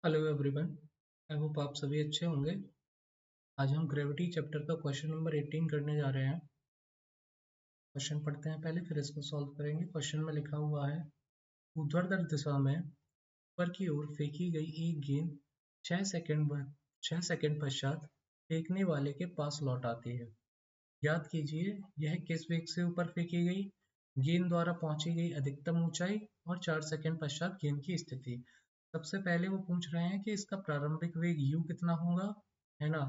Hello everyone. I hope आप सभी अच्छे होंगे। आज हम ग्रेविटी चैप्टर का क्वेश्चन नंबर 18 करने जा रहे हैं। क्वेश्चन पढ़ते हैं पहले, फिर इसको सॉल्व करेंगे। क्वेश्चन में लिखा हुआ है, ऊर्ध्वाधर दिशा में ऊपर की ओर फेंकी गई एक गेंद 6 सेकंड पश्चात फेंकने वाले के पास लौट आती है। याद कीजिए यह किस वेग से ऊपर फेंकी गई, गेंद द्वारा पहुंची गई अधिकतम ऊंचाई और 4 सेकंड पश्चात गेंद की स्थिति। सबसे पहले वो पूछ रहे हैं कि इसका प्रारंभिक वेग u कितना होगा, है ना।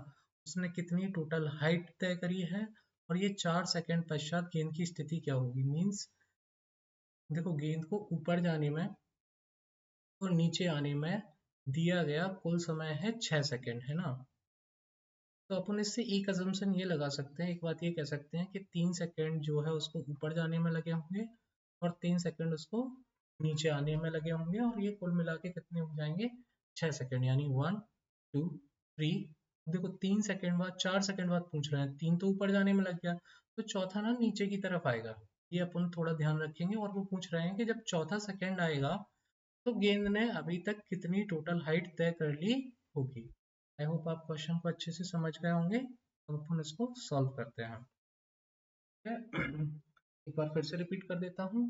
उसने कितनी टोटल हाइट तय करी है और ये 4 सेकंड पश्चात गेंद की स्थिति क्या होगी। मीन्स देखो, गेंद को ऊपर जाने में और नीचे आने में दिया गया कुल समय है 6 सेकंड, है ना। तो अपन इससे एक अजम्पशन ये लगा सकते हैं, एक बात ये कह सकते हैं कि 3 सेकंड जो है उसको ऊपर जाने में लगे होंगे और 3 सेकंड उसको नीचे आने में लगे होंगे, और ये कुल मिला के कितने हो जाएंगे 6 सेकंड, यानी 1 2 3। देखो 3 सेकंड बाद 4 सेकंड बाद पूछ रहे हैं, 3 तो ऊपर जाने में लग गया, तो चौथा ना नीचे की तरफ आएगा। ये अपन थोड़ा ध्यान रखेंगे। और वो पूछ रहे हैं कि जब चौथा सेकंड आएगा तो गेंद ने अभी तक कितनी टोटल हाइट तय कर ली होगी। आई होप आप क्वेश्चन को अच्छे से समझ गए होंगे। अब अपन इसको सॉल्व करते हैं। एक बार फिर से रिपीट कर देता हूँ।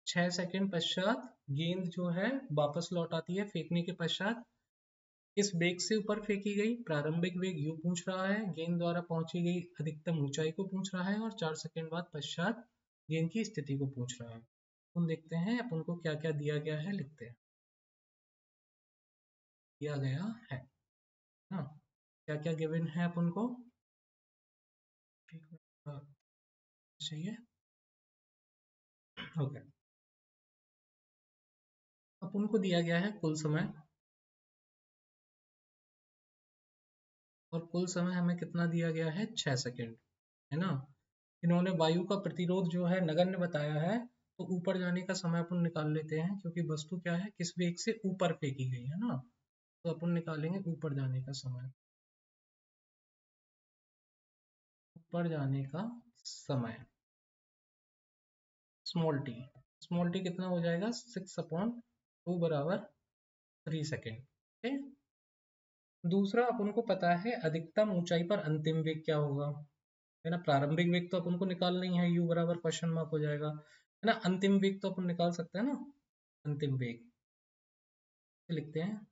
6 सेकंड पश्चात गेंद जो है वापस लौट आती है फेंकने के पश्चात। इस वेग से ऊपर फेंकी गई, प्रारंभिक वेग u पूछ रहा है, गेंद द्वारा पहुंची गई अधिकतम ऊंचाई को पूछ रहा है और 4 सेकंड बाद पश्चात गेंद की स्थिति को पूछ रहा है। अपन देखते हैं अपन को क्या क्या दिया गया है, लिखते हैं। दिया गया है ना, क्या क्या गिवन है अपन को। एक मिनट चाहिए। ओके, अपन को दिया गया है कुल समय, और कुल समय हमें कितना दिया गया है 6 सेकंड, है ना। इन्होंने वायु का प्रतिरोध जो है नगण्य बताया है, तो ऊपर जाने का समय अपन निकाल लेते हैं, क्योंकि वस्तु क्या है किस वेग से ऊपर फेंकी गई है ना। तो अपन निकालेंगे ऊपर जाने का समय। ऊपर जाने का समय स्मॉल टी, स्मॉल टी कितना हो जाएगा 6/2 बराबर 3 सेकेंड। ठीक है। दूसरा अपन को पता है अधिकतम ऊंचाई पर अंतिम वेग क्या होगा, है ना। प्रारंभिक वेग तो अपन को निकालना ही है, u बराबर क्वेश्चन मार्क हो जाएगा, है ना। अंतिम वेग तो अपन निकाल सकते हैं ना, अंतिम वेग लिखते हैं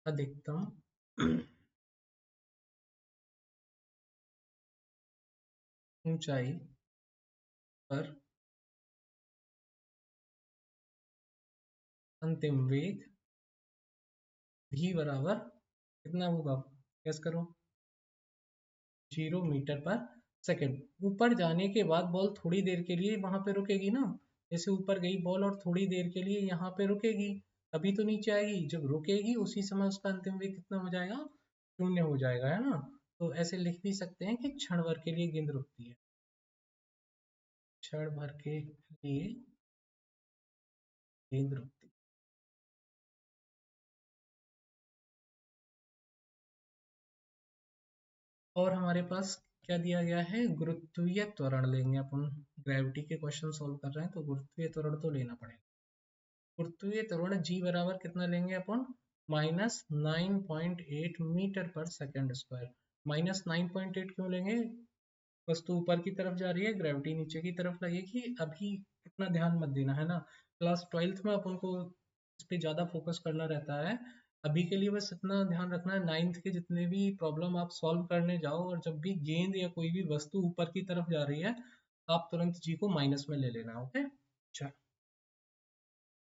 अधिकतम ऊंचाई पर अंतिम वेग v बराबर कितना होगा, कैस करो, 0 मीटर पर सेकेंड। ऊपर जाने के बाद बॉल थोड़ी देर के लिए वहां पे रुकेगी ना, जैसे ऊपर गई बॉल और थोड़ी देर के लिए यहाँ पे रुकेगी, अभी तो नीचे आएगी, जब रुकेगी उसी समय उसका अंतिम वेग कितना हो जाएगा, 0 हो जाएगा, है ना। तो ऐसे लिख भी सकते हैं कि क्षण भर के लिए गेंद रुकती है, क्षण भर के लिए गेंद रुकती है। और हमारे पास क्या दिया गया है, गुरुत्वीय त्वरण लेंगे अपन। ग्रेविटी के क्वेश्चन सोल्व कर रहे हैं तो गुरुत्वीय त्वरण तो लेना पड़ेगा। गुरुत्वीय त्वरण जी बराबर कितना लेंगे अपन, -9.8 मीटर पर सेकेंड स्क्वायर। -9.8 क्यों लेंगे, वस्तु ऊपर की तरफ जा रही है, ग्रेविटी नीचे की तरफ लगेगी। अभी इतना ध्यान मत देना, है ना। क्लास 12th में अपन को इस पे ज्यादा फोकस करना रहता है। अभी के लिए बस इतना ध्यान रखना है, 9th के जितने भी प्रॉब्लम आप सॉल्व करने जाओ और जब भी गेंद या कोई भी वस्तु ऊपर की तरफ जा रही है, आप तुरंत जी को माइनस में ले लेना। ओके, अच्छा।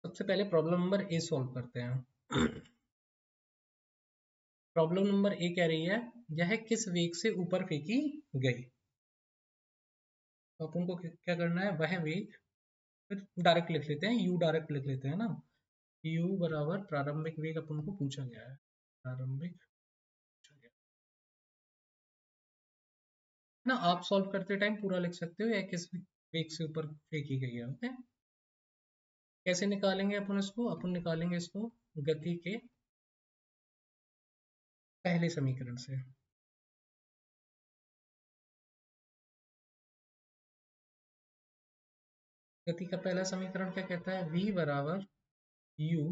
सबसे पहले प्रॉब्लम नंबर ए सॉल्व करते हैं। प्रॉब्लम नंबर ए कह रही है, यह किस वेग से ऊपर फेंकी गई। तो अपन को क्या करना है, वह वेग, फिर डायरेक्ट लिख लेते हैं, यू डायरेक्ट लिख लेते हैं ना। यू बराबर प्रारंभिक वेग अपन को पूछा गया है, प्रारंभिक पूछा गया ना। आप सॉल्व करते टाइम पूरा लिख सकते हो, या किस वेग से ऊपर फेंकी गई है। ओके, कैसे निकालेंगे अपन इसको, अपन निकालेंगे इसको गति के पहले समीकरण से। गति का पहला समीकरण क्या कहता है, v बराबर u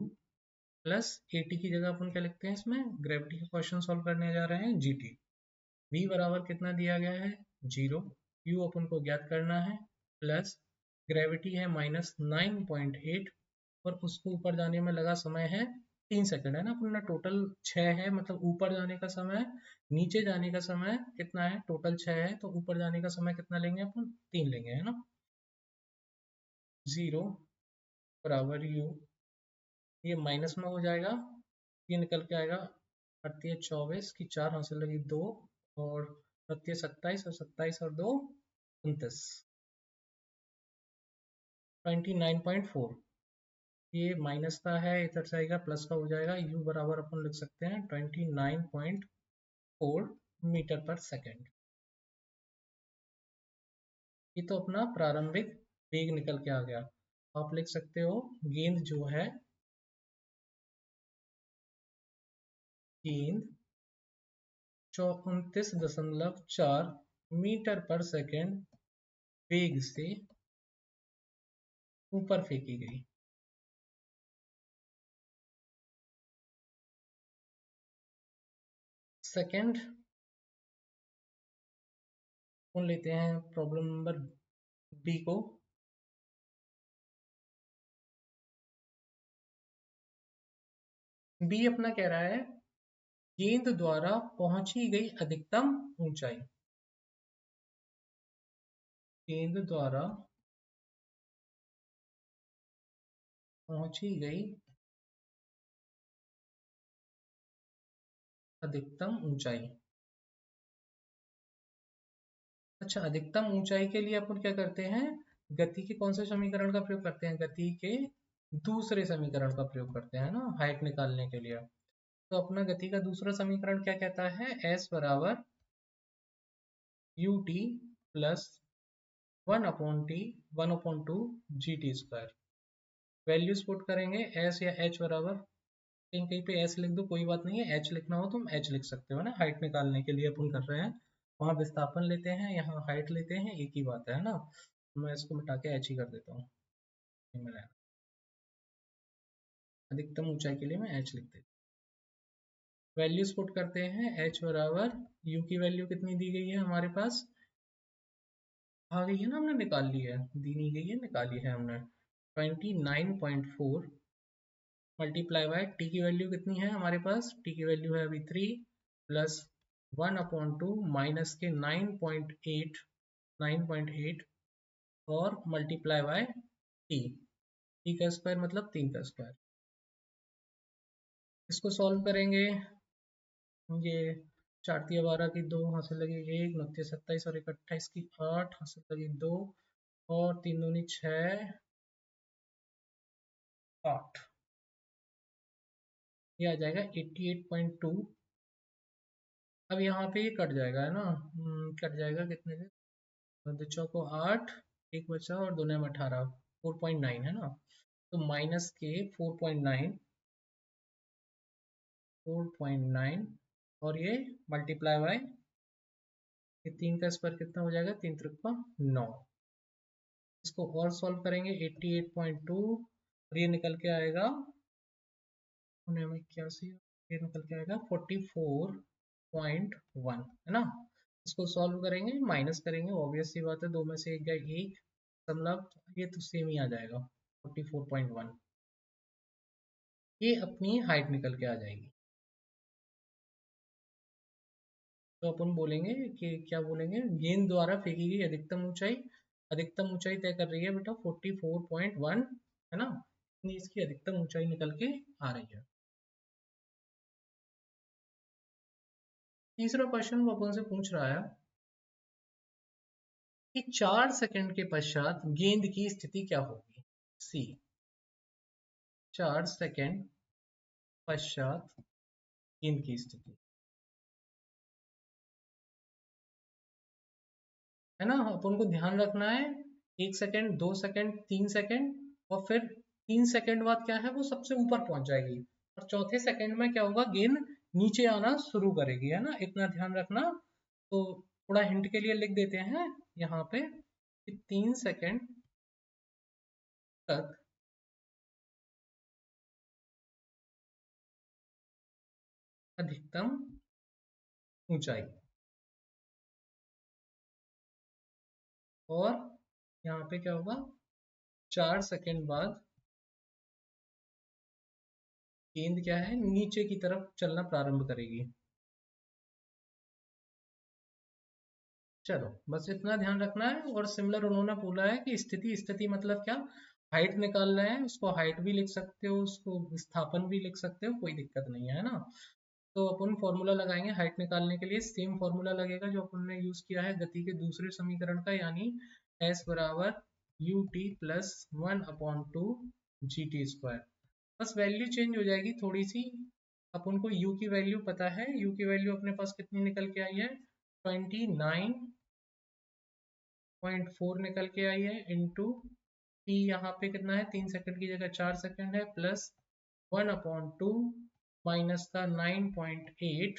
प्लस AT की जगह अपन क्या लिखते हैं, इसमें ग्रेविटी का क्वेश्चन सॉल्व करने जा रहे हैं, GT। V बराबर कितना दिया गया है, 0। U अपन को ज्ञात करना है, प्लस ग्रेविटी है -9.8 और उसको ऊपर जाने में लगा समय है 3 सेकंड, है ना। अपना टोटल 6 है, मतलब ऊपर जाने का समय, नीचे जाने का समय कितना है, टोटल 6 है, तो ऊपर जाने का समय कितना लेंगे अपन, 3 लेंगे, है ना। 0 बराबर U, ये माइनस में हो जाएगा, ये निकल के आएगा 24 की 4 हासिल लगी 2 और 27 और 27 और 2 29, 29.4। ये माइनस का है, इधर से आएगा प्लस का हो जाएगा। U बराबर अपन लिख सकते हैं 29.4 मीटर पर सेकेंड। ये तो अपना प्रारंभिक वेग निकल के आ गया। आप लिख सकते हो गेंद जो है, गेंद 29.4 मीटर पर सेकेंड वेग से ऊपर फेंकी गई। सेकेंड कौन लेते हैं, प्रॉब्लम नंबर बी को। बी अपना कह रहा है गेंद द्वारा पहुंची गई अधिकतम ऊंचाई, गेंद द्वारा पहुंची गई अधिकतम ऊंचाई। अच्छा, अधिकतम ऊंचाई के लिए अपन क्या करते हैं, गति के कौन से समीकरण का प्रयोग करते हैं, गति के दूसरे समीकरण का प्रयोग करते हैं ना, हाइट निकालने के लिए। तो अपना गति का दूसरा समीकरण क्या कहता है, s बराबर ut plus 1/t 1/2 gt square. Values put करेंगे, s या h बराबर, कहीं कहीं पे s लिख दो, कोई बात नहीं है, h लिखना हो तुम h लिख सकते हो ना, हाइट निकालने के लिए अपन कर रहे हैं। वहां विस्थापन लेते हैं, यहाँ हाइट लेते हैं, एक ही बात है ना। मैं इसको मिटा के h ही कर देता हूँ, अधिकतम ऊंचाई के लिए मैं h लिख देता हूँ। वैल्यूज पुट करते हैं, h बराबर, u की वैल्यू कितनी दी गई है हमारे पास, आ गई है ना, हमने निकाल ली है, दी नहीं गई है, निकाली है हमने। 29.4 मल्टीप्लाई बाय टी की वैल्यू कितनी है हमारे पास, टी की वैल्यू है अभी 3 प्लस 1/2 माइनस के 9.8 9.8 और मल्टीप्लाई बाय टी, टी का स्क्वायर मतलब 3 का स्क्वायर। इसको सॉल्व करेंगे, ये 4 तिया 12 की 2 हाथ से लगी 1, 29 27 और 1 28 की 8 हाथ से लगी 2 और 3 दूनी 6 8, ये आ जाएगा 88.2। अब यहाँ पे ये कट जाएगा, है ना, कट जाएगा कितने से, दो चौको 8, एक बचा और दो में 18, 4.9 है ना। तो माइनस के 4.9 और ये मल्टीप्लाई बाय ये 3 का स्क्वायर कितना हो जाएगा, 3 त्रिक 9। इसको और सॉल्व करेंगे, 88.2 और ये निकल के आएगा 81, ये निकल के आएगा 44.1, है ना। इसको सॉल्व करेंगे, माइनस करेंगे, ऑब्वियस सी बात है, दो में से एक गया एक, मतलब ये तो सेम ही आ जाएगा 44.1। ये अपनी हाइट निकल के आ जाएगी। तो अपन बोलेंगे कि क्या बोलेंगे, गेंद द्वारा फेंकी गई अधिकतम ऊंचाई, अधिकतम ऊंचाई तय कर रही है बेटा 44.1, है ना, इसकी अधिकतम ऊंचाई निकल के आ रही है। तीसरा क्वेश्चन वो अपन से पूछ रहा है कि 4 सेकंड के पश्चात गेंद की स्थिति क्या होगी, सी 4 सेकंड पश्चात गेंद की स्थिति, है ना। अपन को ध्यान रखना है 1 सेकंड 2 सेकंड 3 सेकंड और फिर 3 सेकंड बाद क्या है, वो सबसे ऊपर पहुंच जाएगी और चौथे सेकंड में क्या होगा, गेंद नीचे आना शुरू करेगी, है ना, इतना ध्यान रखना। तो थोड़ा हिंट के लिए लिख देते हैं यहाँ पे कि 3 सेकंड तक अधिकतम ऊंचाई, और यहाँ पे क्या होगा, 4 सेकंड बाद गेंद क्या है, नीचे की तरफ चलना प्रारंभ करेगी। चलो बस इतना ध्यान रखना है। और सिमिलर उन्होंने बोला है कि स्थिति, स्थिति मतलब क्या, हाइट निकालना है, उसको हाइट भी लिख सकते हो, उसको विस्थापन भी लिख सकते हो, कोई दिक्कत नहीं है ना। तो अपन फॉर्मूला लगाएंगे हाइट निकालने के लिए, सेम फॉर्मूला लगेगा जो अपन ने यूज किया है गति के दूसरे समीकरण का, यानी s बराबर U T plus 1/2 G T square. बस वैल्यू चेंज हो जाएगी थोड़ी सी। अपन को u की वैल्यू पता है, u की वैल्यू अपने पास कितनी निकल के आई है, 29.4 निकल के आई है, इंटू t यहाँ पे कितना है, 3 सेकंड की जगह 4 सेकंड है, प्लस 1/2 माइनस का 9.8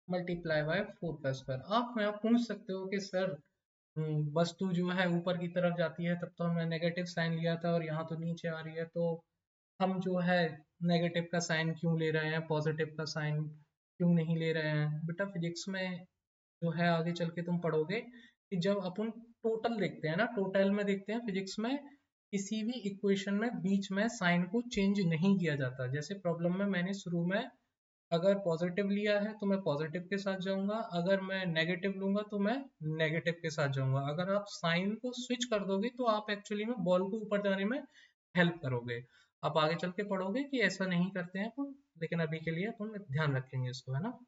मल्टीप्लाई बाय 4 का स्क्वायर। आप पूछ सकते हो कि सर वस्तु जो है ऊपर की तरफ जाती है तब तो हमने नेगेटिव साइन लिया था और यहाँ तो नीचे आ रही है, तो हम जो है नेगेटिव का साइन क्यों ले रहे हैं, पॉजिटिव का साइन क्यों नहीं ले रहे हैं। बेटा फिजिक्स में जो है आगे चल के तुम पढ़ोगे कि जब अपन टोटल देखते हैं ना, टोटल में देखते हैं फिजिक्स में, किसी भी इक्वेशन में बीच में साइन को चेंज नहीं किया जाता। जैसे प्रॉब्लम में मैंने शुरू में अगर पॉजिटिव लिया है तो मैं पॉजिटिव के साथ जाऊंगा, अगर मैं नेगेटिव लूंगा तो मैं नेगेटिव के साथ जाऊंगा। अगर आप साइन को स्विच कर दोगे तो आप एक्चुअली में बॉल को ऊपर जाने में हेल्प करोगे। आप आगे चल के पढ़ोगे कि ऐसा नहीं करते हैं अपन, लेकिन अभी के लिए अपन ध्यान रखेंगे इसको, है ना।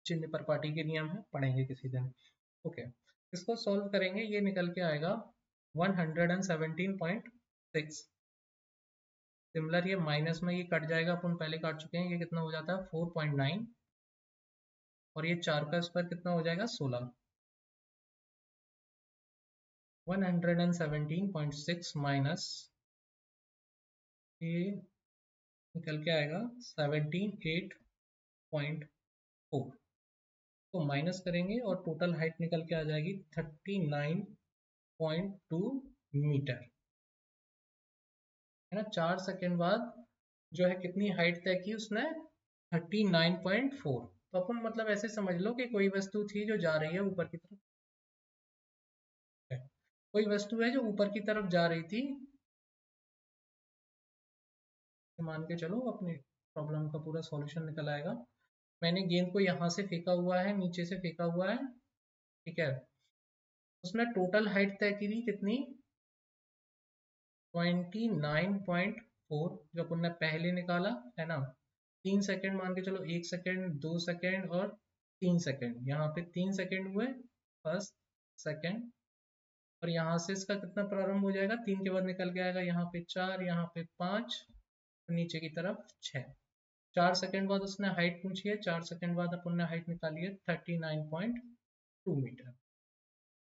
चिन्ह पर पार्टी के नियम है, पढ़ेंगे किसी दिन। ओके, इसको सॉल्व करेंगे, ये निकल के आएगा 117.6। सिमिलर ये माइनस में ये कट जाएगा, अपन पहले काट चुके हैं, ये कितना हो जाता है 4.9, और ये 4 का स्क्वायर कितना हो जाएगा 16। 117.6 माइनस ये निकल के आएगा 78.4, तो माइनस करेंगे और टोटल हाइट निकल के आ जाएगी 39.2 मीटर, है ना। 4 सेकंड बाद जो है कितनी हाइट तय की उसने, 39.4। तो अपन मतलब ऐसे समझ लो कि कोई वस्तु थी जो जा रही है ऊपर की तरफ, कोई वस्तु है जो ऊपर की तरफ जा रही थी, मान के चलो अपने प्रॉब्लम का पूरा सॉल्यूशन निकल आएगा। मैंने गेंद को यहाँ से फेंका हुआ है, नीचे से फेंका हुआ है, ठीक है। उसने टोटल हाइट तय की थी कितनी, 29.4, जो अपन ने पहले निकाला, है ना। 3 सेकंड मान के चलो, 1 सेकंड, 2 सेकंड और 3 सेकंड, यहाँ पे 3 सेकंड हुए फर्स्ट सेकंड, और यहाँ से इसका कितना प्रारंभ हो जाएगा, 3 के बाद निकल के आएगा यहाँ पे 4, यहाँ पे 5, नीचे की तरफ 6। 4 सेकंड बाद उसने हाइट पूछी है, 4 सेकंड बाद अपन ने हाइट निकाली है 39.2 मीटर।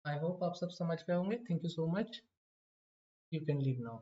आई होप आप सब समझ गए होंगे। Thank you so much, you can leave now.